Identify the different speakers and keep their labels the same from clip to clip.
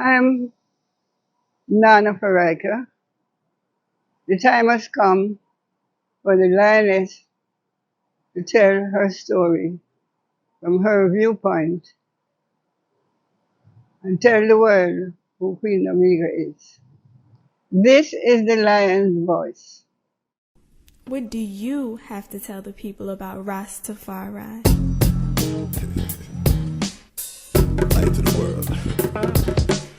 Speaker 1: I'm Nana Farika. The time has come for the lioness to tell her story from her viewpoint and tell the world who Queen Omega is. This is the lion's voice.
Speaker 2: What do you have to tell the people about Ras Tafari?
Speaker 3: Light to the world.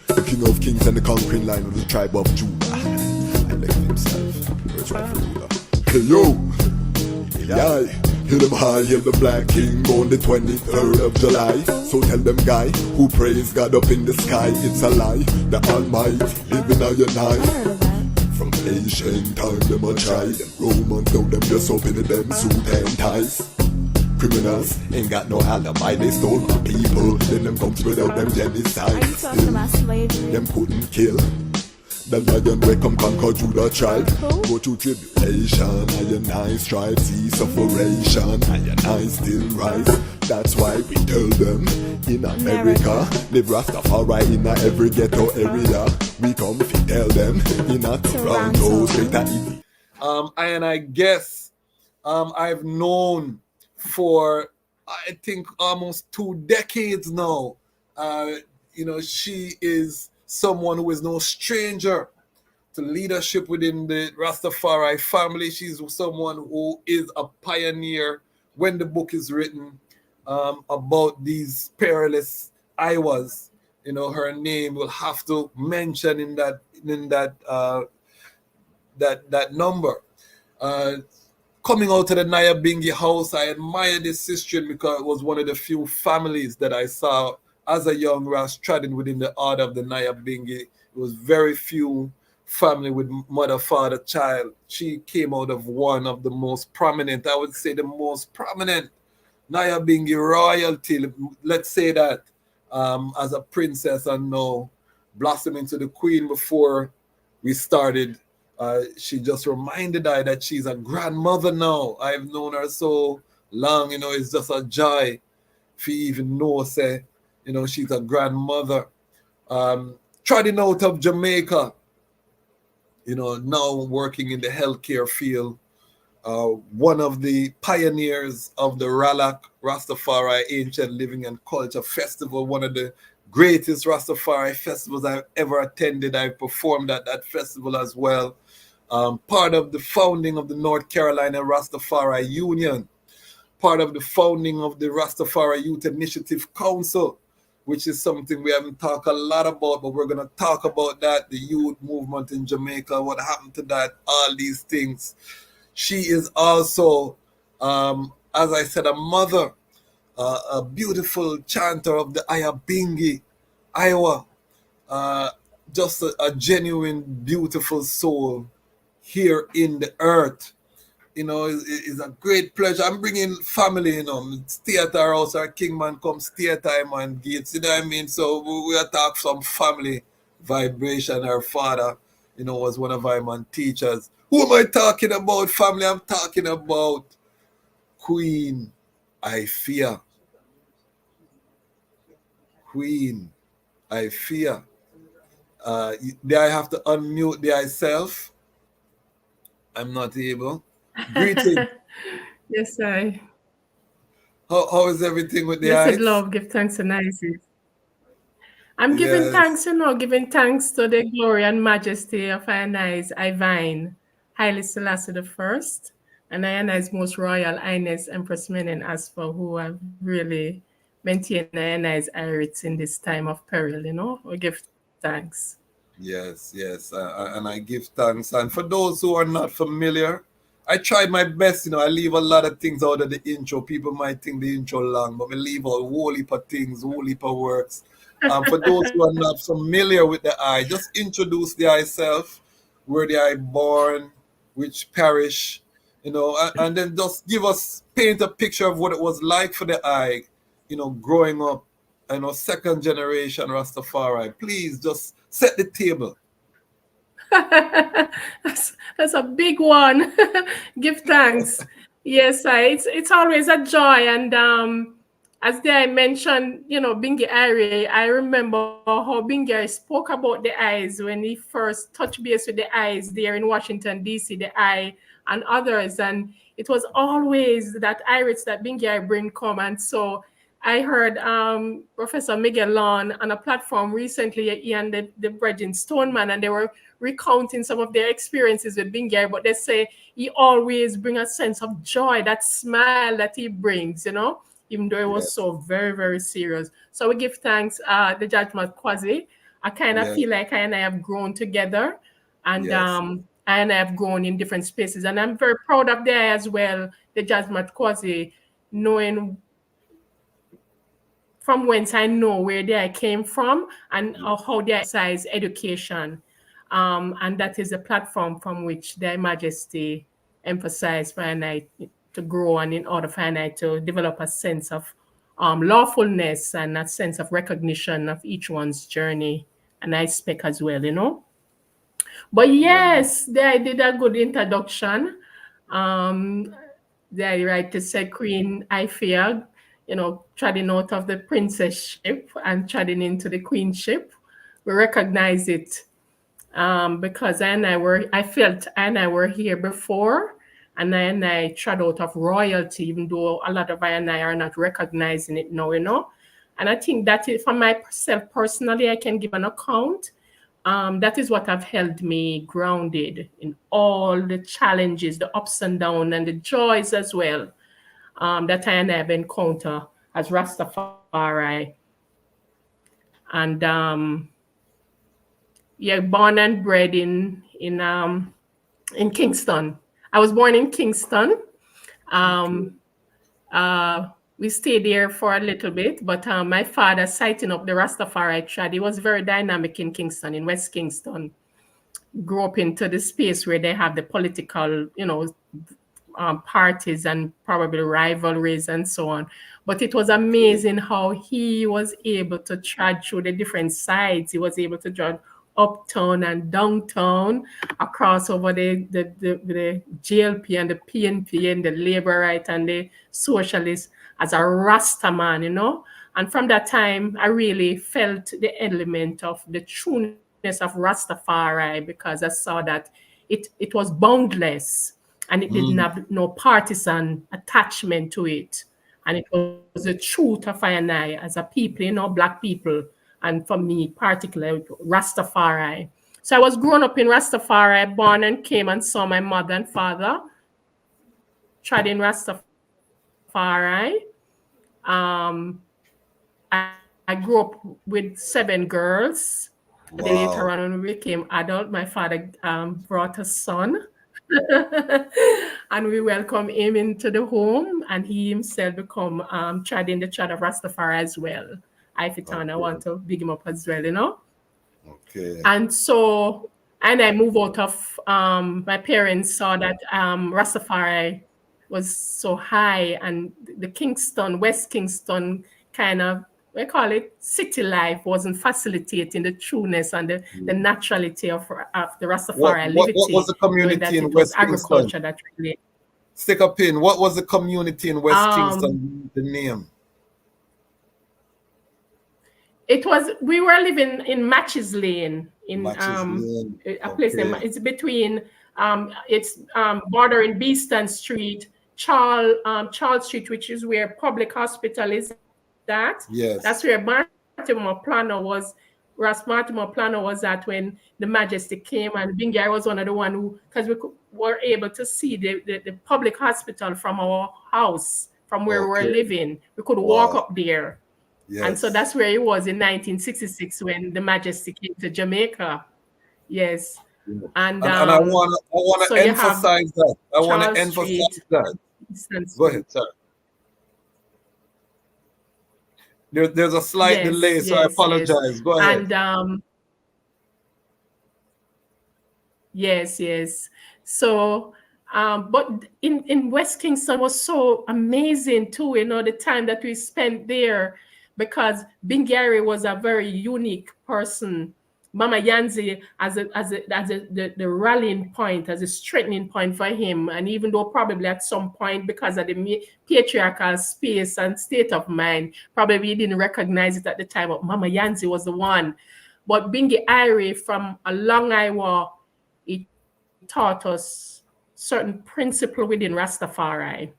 Speaker 3: The king of kings and the conquering lion of the tribe of Judah. I left himself. Where's rightful ruler? Hey yo! Eli! Hail them high, hail the black king on the 23rd of July. So tell them guy who praise God up in the sky, it's a lie. The Almighty living on your night. From ancient time them a try. Them Romans know them just open them suit and ties. Criminals ain't got no alibi, they stole my people. Then them comes without them genocide.
Speaker 2: Are you talking about slavery?
Speaker 3: Them couldn't kill the lion we come conquer Judah tribe. Go through tribulation, and I strive, see sufferation, and I still rise. That's why we tell them in America, live Rastafari in every ghetto area. We come to tell them in a Toronto, straight at it.
Speaker 4: I guess I've known for I think almost 2 decades now. She is someone who is no stranger to leadership within the Rastafari family. She's someone who is a pioneer when the book is written about these perilous Iowas. Her name will have to mention in that number. Coming out of the Nyabinghi house, I admire this history because it was one of the few families that I saw as a young Ras trading within the order of the Nyabinghi. It was very few family with mother, father, child. She came out of one of the most prominent, I would say the most prominent Nyabinghi royalty, let's say that, as a princess, and now blossom into the queen. Before we started, she just reminded I that she's a grandmother now. I've known her so long, it's just a joy if you even know, say, she's a grandmother. Trading out of Jamaica, now working in the healthcare field. One of the pioneers of the Ralak Rastafari Ancient Living and Culture Festival, one of the greatest Rastafari festivals I've ever attended. I performed at that festival as well. Part of the founding of the North Carolina Rastafari Union, part of the founding of the Rastafari Youth Initiative Council, which is something we haven't talked a lot about, but we're going to talk about that, the youth movement in Jamaica, what happened to that, all these things. She is also, as I said, a mother, a beautiful chanter of the Nyabinghi, Iowa, just a genuine, beautiful soul here in the earth. It's a great pleasure. I'm bringing family, stay at our house, our Kingman come stay at Iman Gates, you know what I mean? So we are talking some family vibration. Her father, was one of Iman teachers. Who am I talking about, family? I'm talking about Queen Iffiya. Queen Iffiya. Do I have to unmute myself? I'm not able. Greeting.
Speaker 5: Yes, I.
Speaker 4: How is everything with the
Speaker 5: Blessed
Speaker 4: eyes?
Speaker 5: love, give thanks and Isaac. I'm giving
Speaker 4: Yes.
Speaker 5: thanks, giving thanks to the glory and majesty of Ionai's Ivine, Haile Selassie the First, and Ionai's Most Royal Highness Empress Menen Asfa, who have really maintained Ionai's irits in this time of peril, we give thanks.
Speaker 4: Yes. And I give thanks. And for those who are not familiar, I tried my best, I leave a lot of things out of the intro. People might think the intro long, but I leave out a whole heap of things, a whole heap of works. For those who are not familiar with the eye, just introduce the eye self, where the eye born, which parish, and then just paint a picture of what it was like for the eye, growing up, second generation Rastafari. Please just set the table.
Speaker 5: That's a big one. Give thanks. Yes, it's always a joy, and as I mentioned, Bingi, I remember how Bingi spoke about the eyes when he first touched base with the eyes there in Washington, D.C., the eye and others. And it was always that iris that Bingi bring come. And so I heard Professor Miguel Lon on a platform recently, he and the Bridget Stoneman, and they were recounting some of their experiences with Bingi, but they say he always bring a sense of joy, that smile that he brings, even though it was
Speaker 4: Yes.
Speaker 5: so very, very serious. So we give thanks, the Judgment Quasi. I kind of
Speaker 4: Yes.
Speaker 5: feel like I and I have grown together, and
Speaker 4: Yes.
Speaker 5: I and I have grown in different spaces. And I'm very proud of there as well, the Judgment Quasi, knowing from whence I know where they came from and how they exercise education. And that is a platform from which Their Majesty emphasized for I to grow, and in order for I to develop a sense of lawfulness and a sense of recognition of each one's journey. And I speak as well. But yes, they did a good introduction. They right to say Queen Iffiya, treading out of the princess-ship and treading into the queenship. We recognize it because I felt I and I were here before, and I trod out of royalty, even though a lot of I and I are not recognizing it now. And I think that for myself personally, I can give an account. That is what have held me grounded in all the challenges, the ups and downs, and the joys as well, that I and I have encountered as Rastafari. And born and bred in Kingston. I was born in Kingston. We stayed there for a little bit, but my father sighting up the Rastafari trad, he was very dynamic in Kingston, in West Kingston. Grew up into the space where they have the political, parties and probably rivalries and so on. But it was amazing how he was able to trudge through the different sides. He was able to trudge uptown and downtown, across over the GLP and the PNP and the Labour Right and the Socialists as a Rasta man, And from that time, I really felt the element of the trueness of Rastafari, because I saw that it was boundless, and it didn't have no partisan attachment to it. And it was the truth of I and I as a people, Black people, and for me particularly Rastafari. So I was growing up in Rastafari, born and came and saw my mother and father tried in Rastafari. I grew up with 7 girls.
Speaker 4: Wow.
Speaker 5: Then later on, when we became adult, my father brought a son. And we welcome him into the home, and he himself become in the trad of Rastafari as well. I want to big him up as well,
Speaker 4: Okay.
Speaker 5: And so, and I moved out of, my parents saw that Rastafari was so high, and the Kingston, West Kingston kind of, we call it city life, wasn't facilitating the trueness and the naturality of the Rastafari
Speaker 4: What was the community
Speaker 5: that
Speaker 4: in
Speaker 5: it was
Speaker 4: West Kingston?
Speaker 5: agriculture that really.
Speaker 4: Stick a pin. What was the community in West Kingston? The name?
Speaker 5: It was, we were living in Matches Lane, in
Speaker 4: Matches Lane.
Speaker 5: a place it's between it's bordering Beeston Street, Charles Street, which is where Public Hospital is at.
Speaker 4: Yes.
Speaker 5: That's where Ras Martimore Plano was at when the Majesty came, and Bingi was one of the one who, because we were able to see the public hospital from our house, from where we were living. We could walk up there. Yes. And so that's where he was in 1966 when the Majesty came to Jamaica. Yes. And
Speaker 4: I want to emphasize that. I want to emphasize that. Go ahead, sir. There's a slight delay, so I apologize. Yes. Go ahead.
Speaker 5: And yes. So, but in West Kingston was so amazing too, the time that we spent there, because Bingi was a very unique person. Mama Yanzi as the rallying point, as a strengthening point for him. And even though probably at some point, because of the patriarchal space and state of mind, probably he didn't recognize it at the time, but Mama Yanzi was the one. But Bingi Irie from a long Iowa, he taught us certain principle within Rastafari.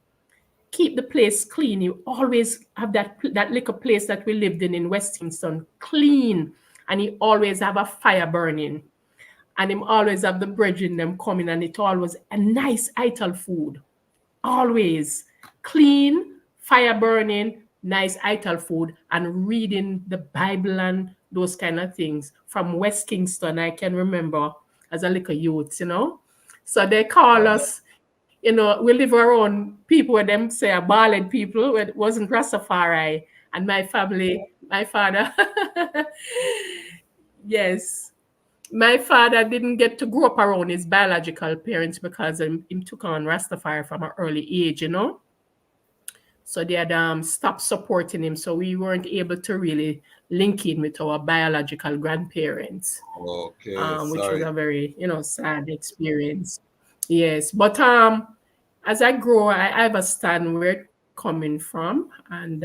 Speaker 5: Keep the place clean. You always have that little place that we lived in West Kingston clean, and he always have a fire burning, and him always have the brethren them coming, and it always a nice ital food, always clean, fire burning, nice ital food, and reading the Bible and those kind of things from West Kingston. I can remember as a little youth, So they call us, we live around people where them say a ballad people, it wasn't Rastafari. And my family, my father, yes, my father didn't get to grow up around his biological parents because him took on Rastafari from an early age, So they had stopped supporting him. So we weren't able to really link in with our biological grandparents.
Speaker 4: Okay,
Speaker 5: which was a very, sad experience. Yes. But as I grow, I understand where it's coming from, and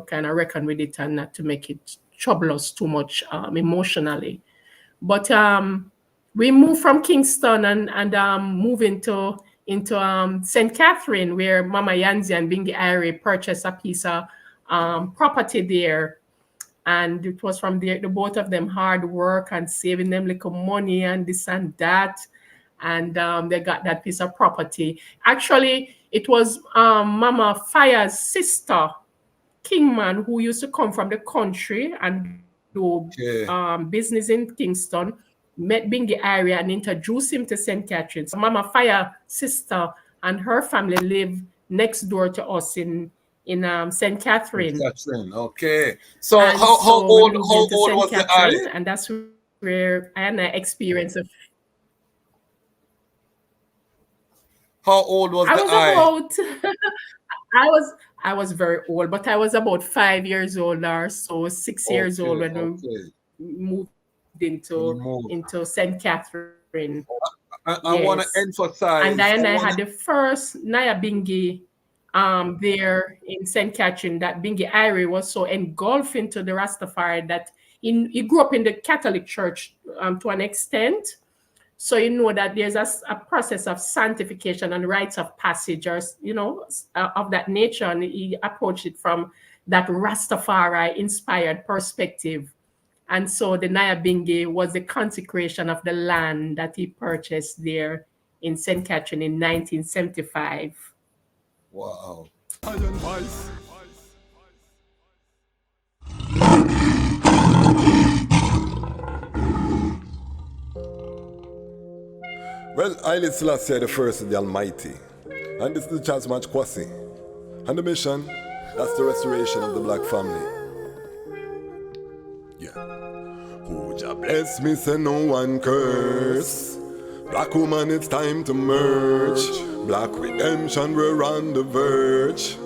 Speaker 5: kind of reckon with it and not to make it trouble us too much emotionally. But we moved from Kingston and move into St. Catherine, where Mama Yanzi and Bingi Irie purchased a piece of property there. And it was from the both of them hard work and saving them little money and this and that. And they got that piece of property. Actually, it was Mama Fire's sister, Kingman, who used to come from the country and do business in Kingston, met Bingi Irie and introduced him to St. Catherine. So Mama Fire's sister and her family live next door to us in St. Catherine.
Speaker 4: Okay. So how old was the Irie?
Speaker 5: And that's where I had an experience of.
Speaker 4: How old was the Irie?
Speaker 5: I was very old, but I was about 5 years old or so, 6 years old when we moved into St. Catherine.
Speaker 4: I want to emphasize.
Speaker 5: And then I had the first Nyabinghi there in St. Catherine, that Bingi Irie was so engulfed into the Rastafari that he grew up in the Catholic Church to an extent. So that there's a process of sanctification and rites of passage, or, of that nature. And he approached it from that Rastafari-inspired perspective. And so the Nyabinghi was the consecration of the land that he purchased there in St. Catherine in 1975.
Speaker 4: Wow.
Speaker 3: Well, Haile Selassie the first of the Almighty, and this is the Charles Match Kwasi, and the mission, that's the restoration of the black family. Yeah. Who ja bless me, say no one curse. Black woman, it's time to merge. Black redemption, we're on the verge.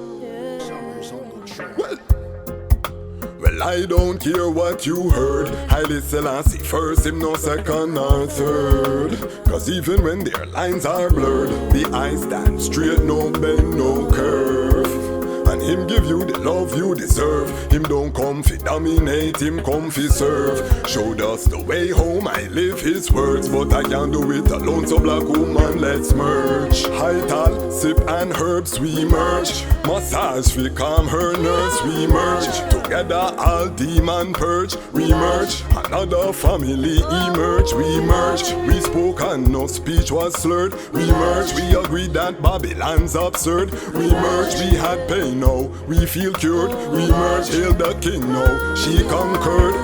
Speaker 3: Well, I don't care what you heard. Haile Selassie first, him no second or third. Cause even when their lines are blurred, the eyes stand straight, no bend, no curve. And him give you the love you deserve. Him don't come fi dominate, him come fi serve. Showed us the way home, I live his words. But I can't do it alone, so black woman, let's merge. High tal, sip and herbs, we merge. Massage fi calm her nerves, we merge. Together all demon purge, we merge. Another family emerge, we merge. We spoke and no speech was slurred, we merge. We agreed that Babylon's absurd, we merge. We had pain, now we feel cured, we merge. Hail the king, now she conquered.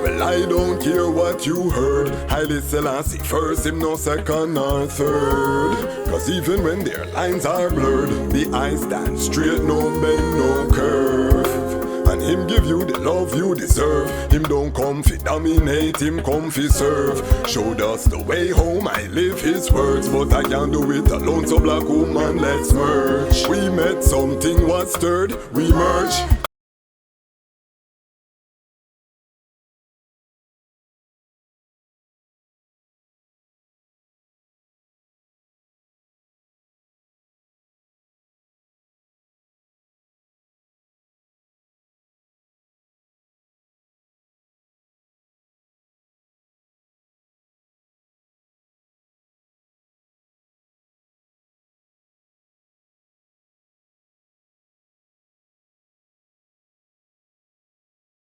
Speaker 3: Well, I don't care what you heard. Haile Selassie first, him no second or third. Cause even when their lines are blurred, the eyes stand straight, no bend, no curve. And him give you the love you deserve. Him don't come fi dominate, him come fi serve. Showed us the way home, I live his words. But I can't do it alone, so black woman, let's merge. We met, something was stirred, we merge.